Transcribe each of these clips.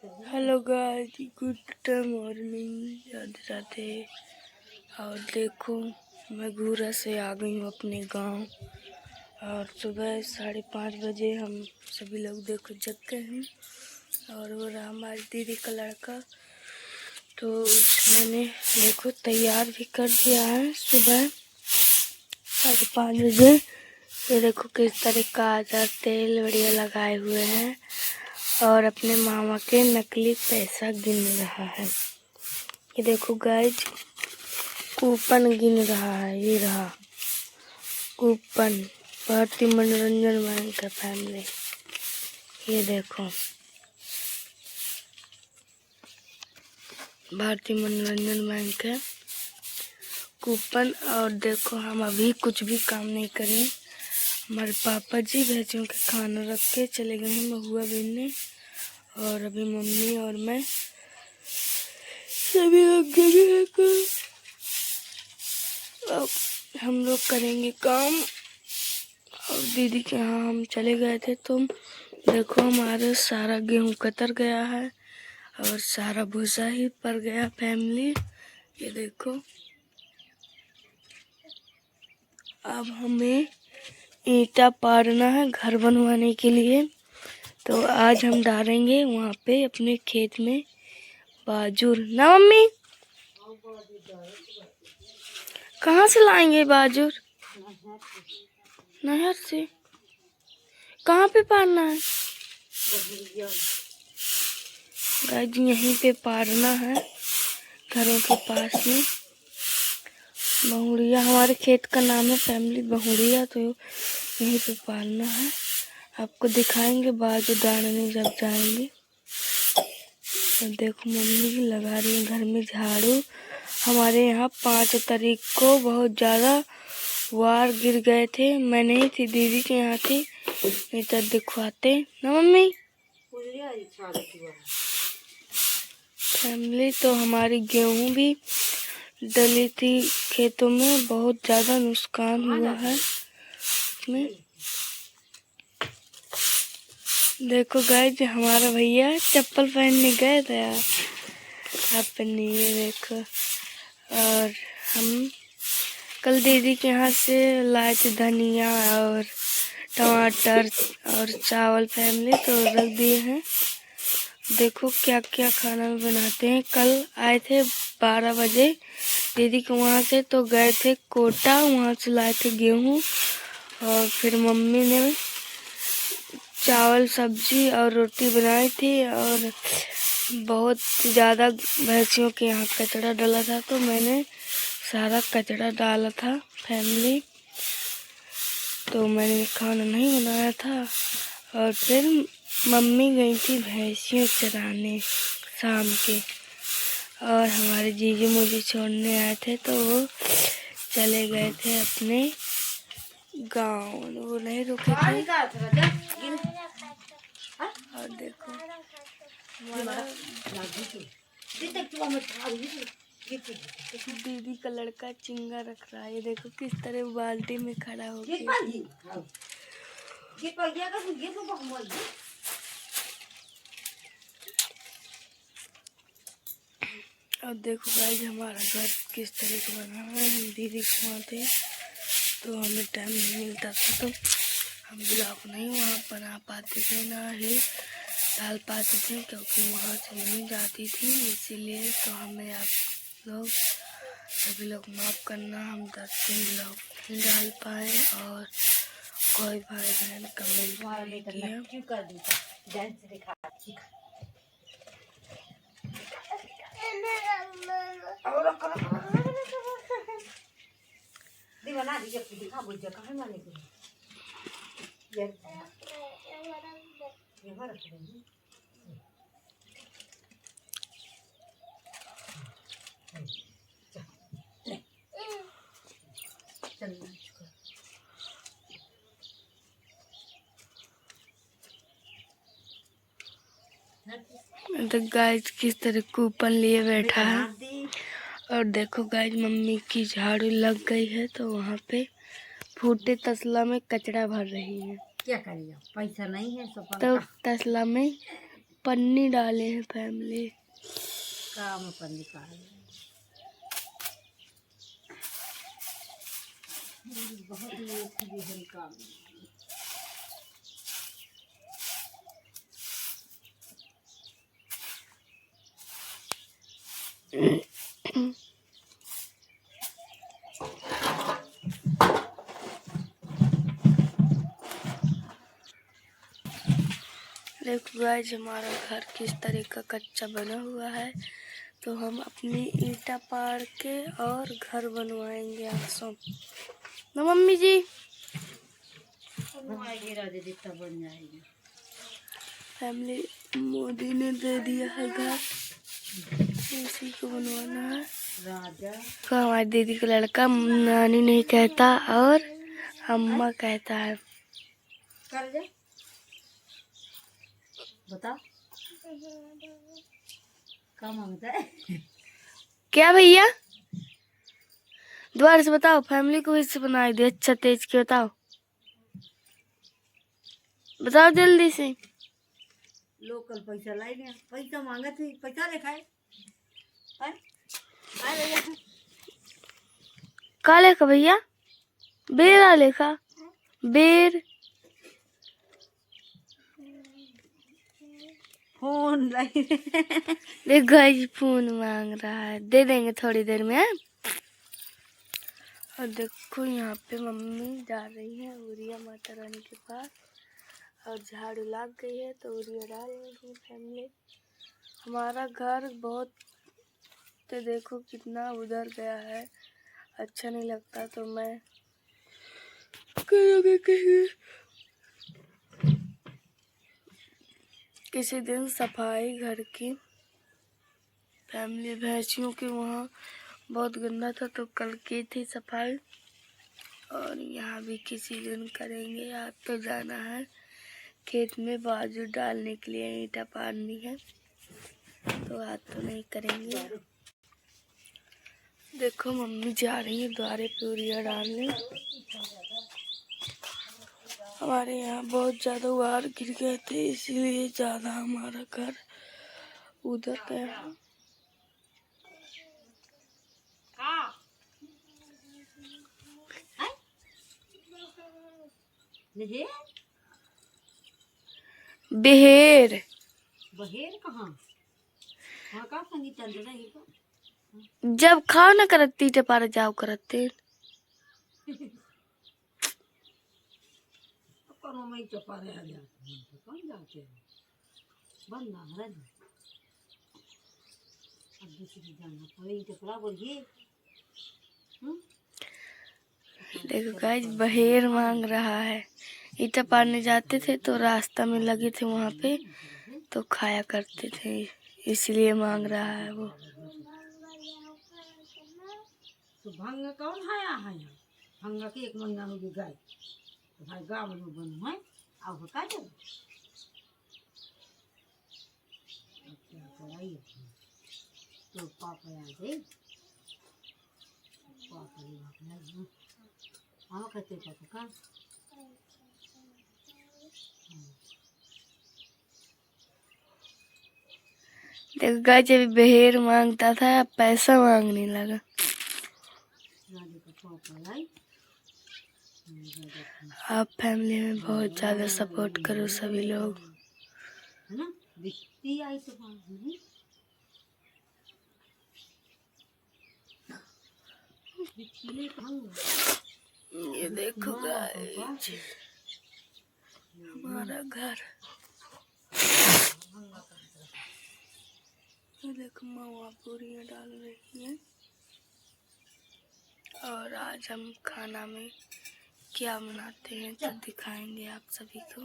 Hello guys, good morning, Radhe Radhe. और देखो, मैं घूरा से आ गई हूँ अपने गांव। और सुबह 5:30 बजे हम सभी लोग देखो जग गए हैं। और वो रहा हमारी दीदी का लड़का, तो मैंने देखो तैयार भी कर दिया है सुबह 5:30 बजे। ये देखो किस तरह का आधा तेल बढ़िया लगाए हुए हैं और अपने मामा के नकली पैसा गिन रहा है। ये देखो गाइज, कूपन गिन रहा है। ये रहा कूपन, भारतीय मनोरंजन बैंक का फैमिली। ये देखो भारतीय मनोरंजन बैंक है कूपन। और देखो, हम अभी कुछ भी काम नहीं करें। हमारे पापा जी भैंसों के खाना रख के चले गए हैं महुआ बीनने, और अभी मम्मी और मैं सभी लोग गए हैं। अब हम लोग करेंगे काम। और दीदी के यहाँ हम चले गए थे, तो देखो हमारा सारा गेहूं कतर गया है और सारा भूसा ही पड़ गया फैमिली। ये देखो, अब हमें ईंटा पारना है घर बनवाने के लिए। तो आज हम डालेंगे वहाँ पे अपने खेत में बाजूर ना। मम्मी कहाँ से लाएंगे बाजूर? नहर से। कहाँ पे पारना है? गाइस, यहीं पे पारना है, घरों के पास में। बहुड़िया हमारे खेत का नाम है फैमिली बहुड़िया, तो यहीं पे पालना है। आपको दिखाएंगे बाजू डालने जब जाएंगे। और देखो, मम्मी भी लगा रही है घर में झाड़ू। हमारे यहाँ 5 तारीख को बहुत ज़्यादा वार गिर गए थे। मैं नहीं थी, दीदी के यहाँ थी, नहीं तो दिखवाते ना मम्मी फैमिली। तो हमारी गेहूं भी डली थी खेतों में, बहुत ज़्यादा नुकसान हुआ है इसमें। देखो गाइस, हमारा भैया चप्पल पहनने गए थे यार, अपनी ये देखो। और हम कल दीदी के यहाँ से लाए थे धनिया और टमाटर और चावल फैमिली, तो रख दिए हैं। देखो क्या क्या खाना बनाते हैं। कल आए थे 12 बजे दीदी के वहाँ से, तो गए थे कोटा, वहाँ से लाए थे गेहूँ। और फिर मम्मी ने चावल सब्जी और रोटी बनाई थी। और बहुत ज़्यादा भैंसियों के यहाँ कचरा डाला था, तो मैंने सारा कचरा डाला था फैमिली, तो मैंने खाना नहीं बनाया था। और फिर मम्मी गई थी भैंसियों चराने शाम के, और हमारे जीजू मुझे छोड़ने आए थे, तो वो चले गए थे अपने गांव, वो नहीं रुके थे। और देखो दीदी का लड़का चिंगा रख रहा है। ये देखो किस तरह बाल्टी में खड़ा हो गया। और देखो गाइस, हमारा घर किस तरह का बना है। हम दीदी के वहाँ थे, तो हमें टाइम नहीं मिलता था, तो हम ब्लॉग नहीं वहाँ बना पाते थे, ना ही डाल पाते थे, क्योंकि वहाँ से नहीं जाती थी, इसीलिए। तो हमें आप लोग सभी लोग माफ़ करना, हम 10 दिन ब्लॉग नहीं डाल पाए। और कोई भाई बहन कमेंट नहीं किया। तो गाइस किस तरह कूपन लिए बैठा है। और देखो गाइस, मम्मी की झाड़ू लग गई है, तो वहाँ पे फूटे तसला में कचरा भर रही है। क्या करिए, पैसा नहीं है तो तसला में पन्नी डाले हैं फैमिली। काम पन्नी का बहुत ही काम। देखो गाइस हमारा घर किस तरह का कच्चा बना हुआ है, तो हम अपनी ईंटा पाड़ के और घर बनवाएंगे आसों ना मम्मी जी। बन जाएगी। फैमिली मोदी ने दे दिया है घर, इसी को बनवाना है। राजा तो हमारी दीदी का लड़का नानी नहीं कहता और अम्मा कहता है। कर जा बता क्या मांगता है। क्या भैया दोबारा से बताओ, फैमिली को इससे बनाई दे अच्छा तेज के बताओ, बताओ जल्दी से। लोकल पैसा लाई नहीं, पैसा मांगा थी, पैसा लिखाए का लेखा भैया, बेरा लेखा बेर फोन लाई। देख गाइस फोन मांग रहा है, दे देंगे थोड़ी देर में। और देखो यहाँ पे मम्मी जा रही है उरिया माता रानी के पास, और झाड़ू लग गई है तो उरिया डाल रही है फैमिली। हमारा घर बहुत, तो देखो कितना उधर गया है, अच्छा नहीं लगता, तो मैं करोगे किसी दिन सफाई घर की। फैमिली भैंसियों के वहाँ बहुत गंदा था तो कल की थी सफाई, और यहाँ भी किसी दिन करेंगे। आज तो जाना है खेत में बाजू डालने के लिए, ईंटा पाड़नी है, तो आज तो नहीं करेंगे। देखो मम्मी जा रही है द्वारे पे उरिया डालने। हमारे यहाँ बहुत ज़्यादा वार गिर गए थे, इसीलिए ज़्यादा हमारा घर उधर गया। बेहेर बहेर कहाँ का संगीत चल रहा है तो? जब खाओ ना करती टपारा जाओ करते करो मैं चपारे आ जा कौन जाते हैं बंद ना है। अब दूसरी जाना कोई टपरा बोलिए। देखो गाइस बहेर मांग रहा है। ईटा पाड़ने जाते थे तो रास्ता में लगे थे वहाँ पे, तो खाया करते थे, इसलिए मांग रहा है वो। तो भंग कौन आया है? भंग के 1 महीना हो गया गाय तो भाई गाँव में बन है अब होता है क्या कराइए तो पापा आ गए पापा हम कहते पापा का देखो गाइस जब बहेर मांगता था, अब पैसा मांगने लगा। आप फैमिली में बहुत ज़्यादा सपोर्ट करो सभी लोग, है ना। बिकती आई तो ये देखो गाइस हमारा घर, ये देखो माँ पूरियाँ डाल रही है। और आज हम खाना में क्या बनाते हैं तो दिखाएंगे आप सभी को।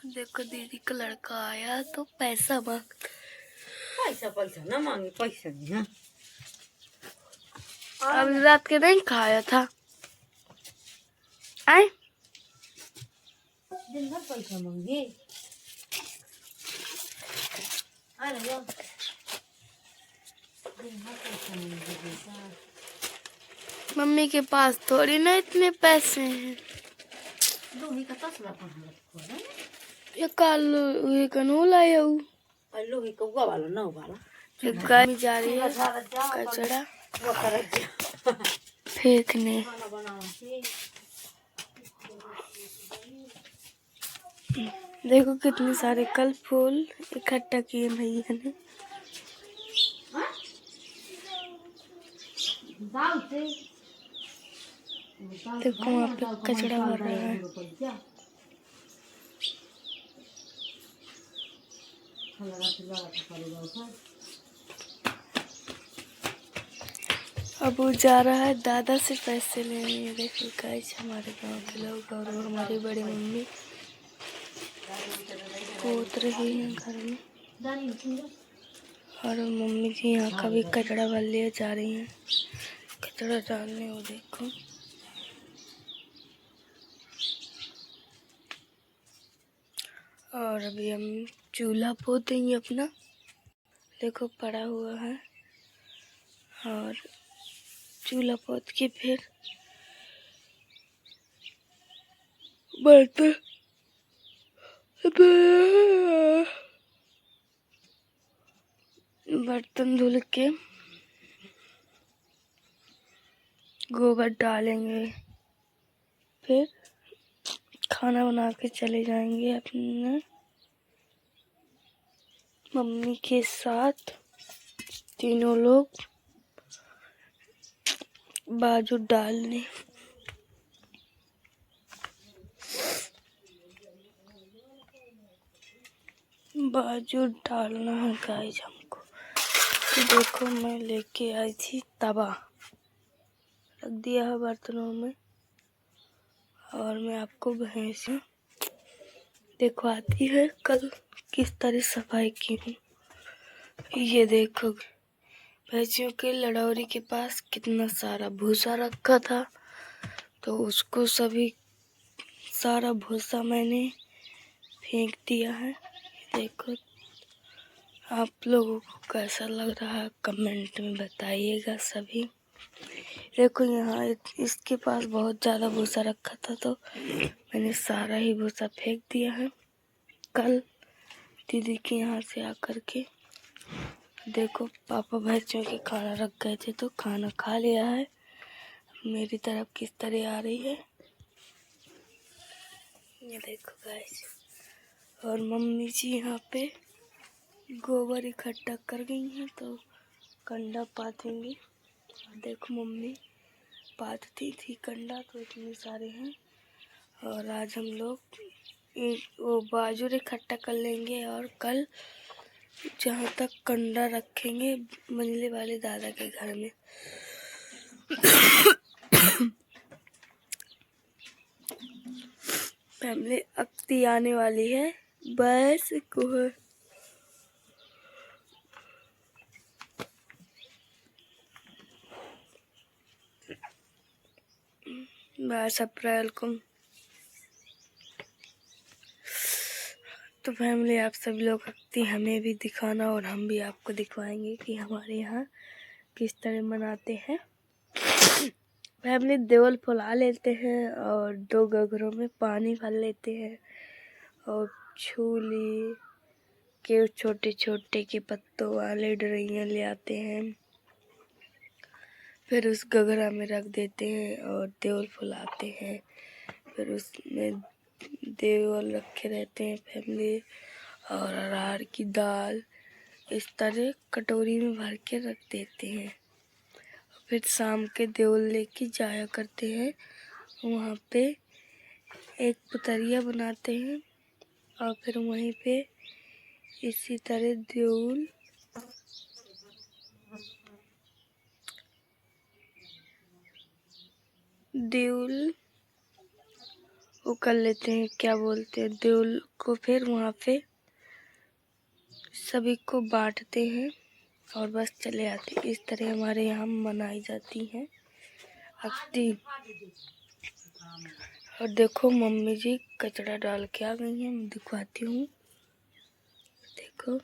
देखो दीदी का लड़का आया तो पैसा मांग, पैसा ना मांगे, पैसा नहीं है। अभी रात के नहीं खाया था आए दिन भर पैसा मांगे। अरे दिन भर पैसा मांगे बेटा। मम्मी के पास थोड़ी ना इतने पैसे हैं। दूही का तसला पहन रखो है ये कालो ये कनो लाया हूँ अल्लो ही कौवा वाला ना वाला एक गाय में जा रही है कचड़ा वो कर फेंकने। खाना बनाना से देखो कितने सारे कल फूल इकट्ठा किए भैया ने। दाल से देखो वहाँ पे कचड़ा भर रहा है। अब वो जा रहा है दादा से पैसे लेने। देखो गाइस हमारे गांव के लोग और हमारी बड़ी मम्मी पोत रही हैं घर में और मम्मी जी यहाँ का भी कचड़ा भर लिए जा रही हैं कचड़ा डालने। वो देखो और अभी हम चूल्हा पोतेंगे अपना। देखो पड़ा हुआ है और चूल्हा पोत के फिर बर्तन धुल के गोबर डालेंगे फिर खाना बना के चले जाएंगे अपने मम्मी के साथ तीनों लोग बाजू डालने। बाजू डालना है गाइस हमको। तो देखो मैं लेके आई थी तवा रख दिया है बर्तनों में और मैं आपको भैंस देखो आती है कल किस तरह सफाई की हूँ। ये देखो भैंसियों के लड़ौरी के पास कितना सारा भूसा रखा था तो उसको सभी सारा भूसा मैंने फेंक दिया है। देखो आप लोगों को कैसा लग रहा है कमेंट में बताइएगा सभी। देखो यहाँ इसके पास बहुत ज़्यादा भूसा रखा था तो मैंने सारा ही भूसा फेंक दिया है। कल दीदी के यहाँ से आकर के देखो पापा भैंसियों के खाना रख गए थे तो खाना खा लिया है। मेरी तरफ किस तरह आ रही है ये देखो गाइस। और मम्मी जी यहाँ पे गोबर इकट्ठा कर गई हैं तो कंडा पातेंगे। देखो मम्मी पातती थी कंडा तो इतने सारे हैं और आज हम लोग वो बाजू इकट्ठा कर लेंगे और कल जहाँ तक कंडा रखेंगे मंजले वाले दादा के घर में। फैमिली अक्ति आने वाली है बस को 22 अप्रैल को। तो फैमिली आप सभी लोग अक्ति हमें भी दिखाना और हम भी आपको दिखवाएंगे कि हमारे यहाँ किस तरह मनाते हैं। फैमिली देवल फुला लेते हैं और 2 गगरों में पानी भर लेते हैं और छूली के छोटे छोटे के पत्तों वाले डरैया ले आते हैं फिर उस गगरा में रख देते हैं और देवल फुलाते हैं। फिर उसमें देवल रखे रहते हैं फैमिली और अरहर की दाल इस तरह कटोरी में भर के रख देते हैं। फिर शाम के देवल लेके जाया करते हैं वहाँ पे एक पुतरिया बनाते हैं और फिर वहीं पे इसी तरह देवल वो कर लेते हैं क्या बोलते हैं देवल को। फिर वहाँ पे सभी को बांटते हैं और बस चले आते हैं। इस तरह हमारे यहाँ मनाई जाती है अक्ति। और देखो मम्मी जी कचरा डाल के आ गई हैं मैं दिखवाती हूँ। देखो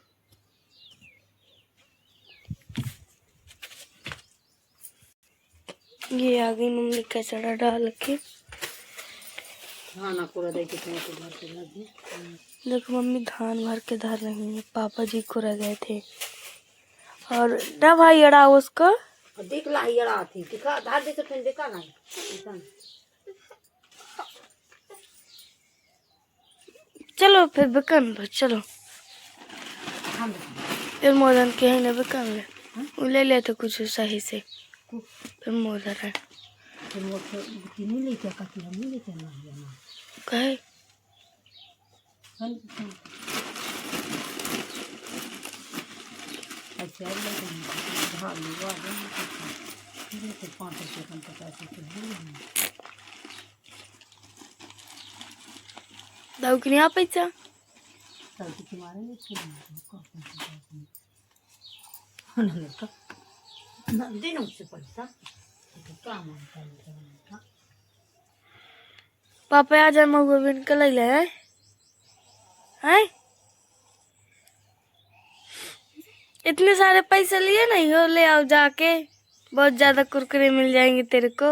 ये आ गई मम्मी कचरा डाल के खाना पूरा दे के घर पे रख दी। देखो मम्मी धान भर के धर रही है, पापा जी को रह गए थे। और ना भाई अड़ा उसको देख ला ही अड़ा थी दिखा धार दे तो फिर देखा नहीं चलो फिर बिकन लो, चलो हम फिर मोदन के ही बिकन ले वो ले लेते कुछ सही से। फिर मोदन है फिर वो नहीं लेके कति हम नहीं लेके ना कहे अच्छा धार लुआ फिर 5 रुपये कम तो पैसे तो दाऊ के नहीं आ पैसा तब कि मारे नहीं दिनों से पैसा क्या मानता है पापा आ जाए मगो बिन के ले हैं इतने सारे पैसे लिए नहीं हो, ले आओ जाके, बहुत ज्यादा कुरकुरे मिल जाएंगे तेरे को।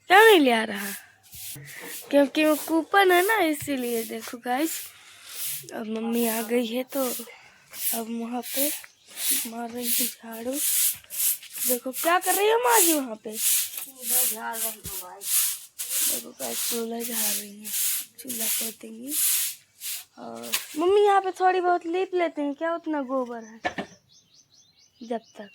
क्यों नहीं ले आ रहा? क्योंकि वो कूपन है ना इसीलिए। देखो गाइस अब मम्मी आ गई है तो अब वहाँ पे मार रही है झाड़ू। देखो क्या कर रही है माँ जी वहाँ पे, झाड़ रही हो भाई। देखो गाइस चूल्हा झाड़ रही है, चूल्हा पोतेंगी। और मम्मी यहाँ पे थोड़ी बहुत लीप लेते हैं क्या, उतना गोबर है जब तक।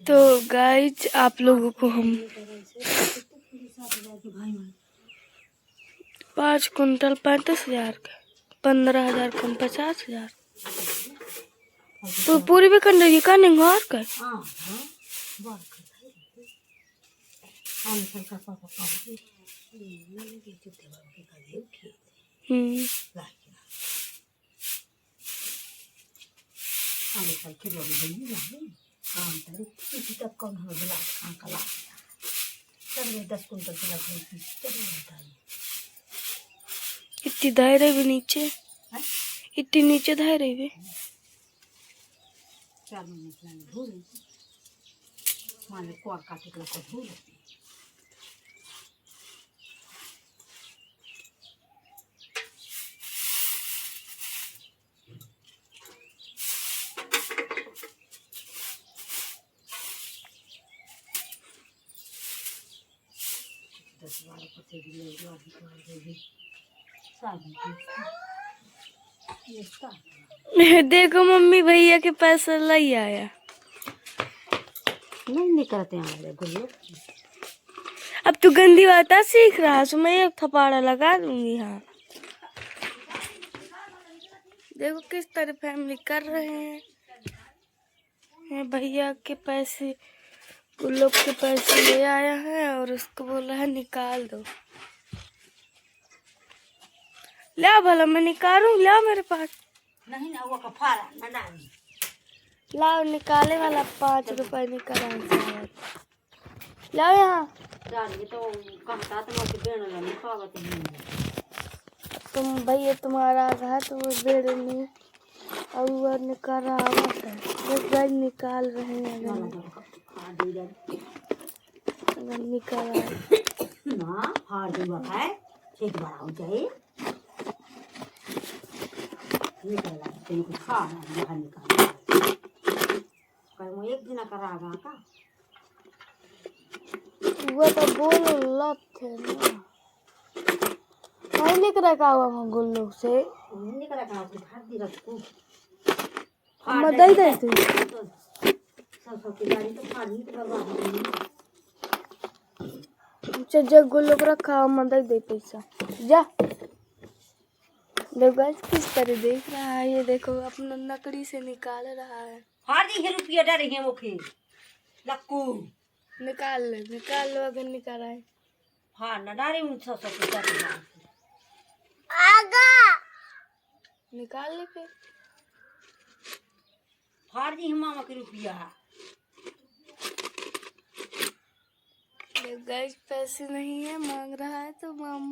तो गाइज आप लोगों को हम 5 कुंटल 35,000 का 15,000 कम 50,000 तो पूरी भी कर लेगी का नहीं घर का। इतनी धाय रही भी नीचे, इतनी नीचे धाय रही भी। देखो मम्मी भैया के पैसा लाई आया। नहीं निकलते हैं अब तू गंदी बात सीख रहा है, मैं एक थपाड़ा लगा दूंगी। हाँ देखो किस तरह फैमिली कर रहे हैं। भैया के पैसे उन लोग के पैसे ले आया है और उसको बोला है निकाल दो। ला भला मैं निकालूं, ला मेरे पास नहीं ना वो कफारा ना डाली लाओ, निकाले वाला 5 रुपए निकाला शायद। लाओ यहाँ डालिए तो कहता तो मैं बेड़ नहीं पावत नहीं। तुम भैया तुम्हारा आधा है तो वो बेड़ नहीं और वो निकाल रहा है, बस गाइस निकाल रहे हैं। अगर निकाल ना हार दूंगा है एक बार हो जाए निकल तेरे को खा बाहर निकाल पर मैं एक दिन करागा का वो तो बोल लत थे ना नहीं निकल रहा हुआ गुल्लू से निकल रहा है भाग दी रखो मैं दे दे तू सब की गाड़ी तो फाड़ी तो बर्बाद जग गुल्लू को रखा मैं दे पैसा जा। देखो गाइस किस तरह देख रहा है, ये देखो अपना नकड़ी से निकाल रहा है। हार दी रुपया डर रही है वो खे लक्कू निकाल लो अगर निकाला है। हाँ ना डारे 600 के आगा निकाल ले फिर। फाड़ दी मामा के रुपया। गाइस पैसे नहीं है, मांग रहा है तो माम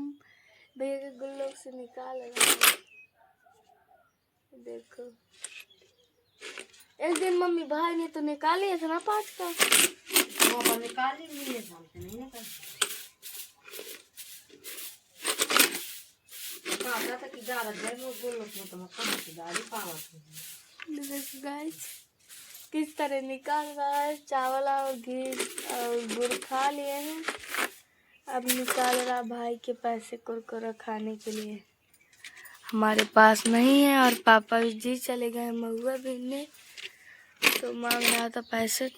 भैया के गुल्लों से निकाल रहा है। देखो एक दिन मम्मी भाई ने तो निकाली था ना 5 का। मामा निकाली नहीं जानते नहीं निकाल। कहा था कि जा रहा है वो गोलों में तो मैं कहाँ से गाड़ी पावा थी। देखो गाइस किस तरह निकाल रहा है। चावल और घी और गुड़ खा लिए हैं, अब निकाल रहा भाई के पैसे कुरकुरा खाने के लिए। हमारे पास नहीं है और पापा जी चले गए महुआ बीनने, तो मांग रहा था पैसे।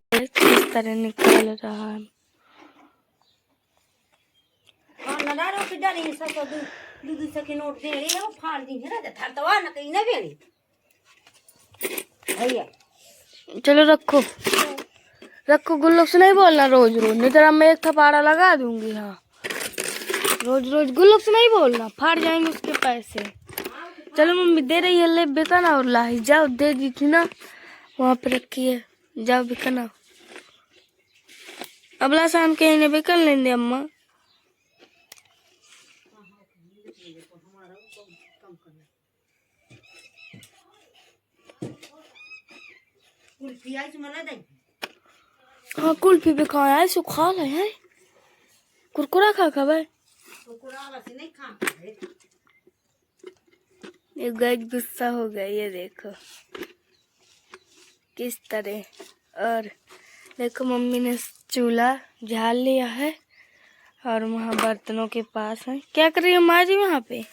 किस तरह निकाल रहा है। हाँ नदारों की डरी सब दूध से के नोट दे रही है वो फाड़ दी है ना था तो आ ना कहीं ना बेली भैया। चलो रखो रखो, गुल्लों से नहीं बोलना रोज रोज, नहीं तो मैं एक थपाड़ा लगा दूंगी। हाँ रोज रोज गुल्लों से नहीं बोलना, फाड़ जाएंगे उसके पैसे। चलो मम्मी दे रही है, ले बिकना और लाही जाओ, दे दी थी ना वहाँ पे रखी है, जाओ बिकना। अगला शाम के इन्हें बिकन लेंगे अम्मा। हाँ कुल्फी भी खाया है, सुखा ले है, कुरकुरा खा खा भाई। ये गाइस गुस्सा हो गया, ये देखो किस तरह। और देखो मम्मी ने चूल्हा झाड़ लिया है और वहाँ बर्तनों के पास है। क्या कर रही है माँ जी वहाँ पे?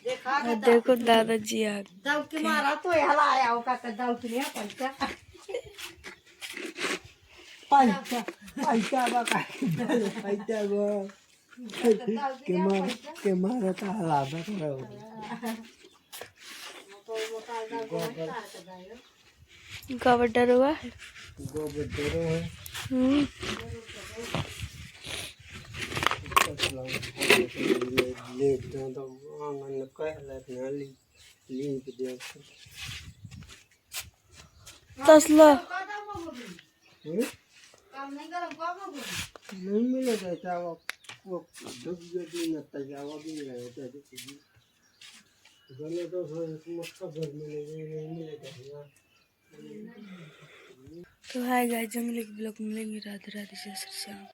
देखो दादाजी आ के मारा तो हलाया होगा तो दाऊ के लिए पैसा पैसा पैसा बका पैसा वो के मारा तो हलाबा करो। गोबर डरवा है। गोबर डरो है। ले तो आंगन कहला ना लीप दे तसला नहीं मिलेगा चावा वो डूब गई न तजावा भी रहे थे गले तो मक्का घर में नहीं मिलेगा। तो हाय गाइस, जंगली ब्लॉग मिलेंगे। राधे राधे, जय श्री श्याम।